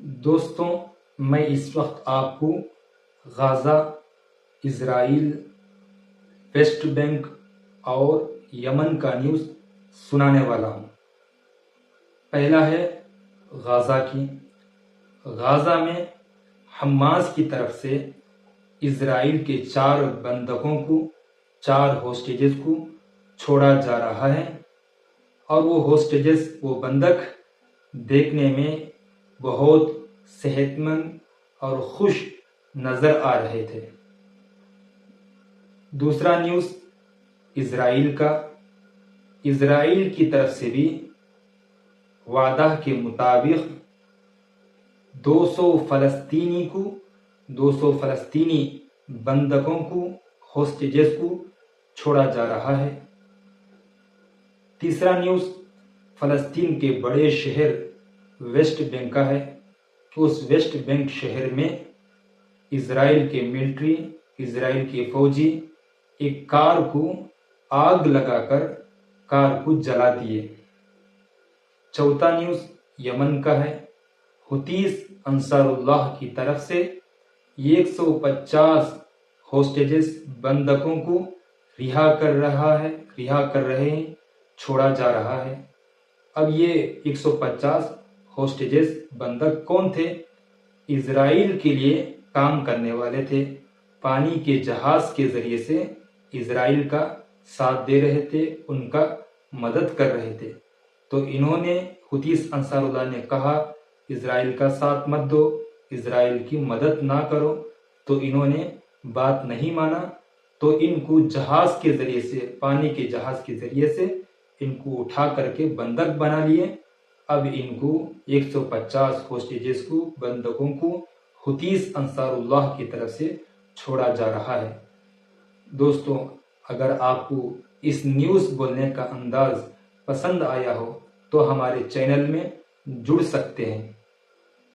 دوستوں، میں اس وقت آپ کو غزہ، اسرائیل، ویسٹ بینک اور یمن کا نیوز سنانے والا ہوں۔ پہلا ہے غزہ کی۔ غزہ میں حماس کی طرف سے اسرائیل کے 4 بندقوں کو، 4 ہوسٹیجز کو چھوڑا جا رہا ہے، اور وہ ہوسٹیجز، وہ بندق دیکھنے میں بہت صحت مند اور خوش نظر آ رہے تھے۔ دوسرا نیوز اسرائیل کا۔ اسرائیل کی طرف سے بھی وعدہ کے مطابق 200 فلسطینی بندقوں کو، ہوسٹیجز کو چھوڑا جا رہا ہے۔ تیسرا نیوز فلسطین کے بڑے شہر ویسٹ بینک کا ہے کہ اس ویسٹ بینک شہر میں اسرائیل کے ملٹری، اسرائیل کے فوجی ایک کار کو آگ لگا کر کار کو جلا دیے۔ چوتھا نیوز یمن کا ہے۔ حوثیز انصار اللہ کی طرف سے 150 ہوسٹیجز بندقوں کو رہا کر رہے ہیں، چھوڑا جا رہا ہے۔ اب یہ 150 ہوسٹیجز بندق کون تھے؟ اسرائیل کے لیے کام کرنے والے تھے، پانی کے جہاز کے ذریعے سے اسرائیل کا ساتھ دے رہے تھے، ان کا مدد کر رہے تھے۔ تو انہوں نے، حوثیز انصار اللہ نے کہا اسرائیل کا ساتھ مت دو، اسرائیل کی مدد نہ کرو، تو انہوں نے بات نہیں مانا، تو ان کو جہاز کے ذریعے سے، پانی کے جہاز کے ذریعے سے ان کو اٹھا کر کے بندق بنا لیے۔ اب ان کو 150 ہوسٹیجز کو، بندقوں کو حوثیز انصار اللہ کی طرف سے چھوڑا جا رہا ہے۔ دوستوں، اگر آپ کو اس نیوز بولنے کا انداز پسند آیا ہو تو ہمارے چینل میں جڑ سکتے ہیں۔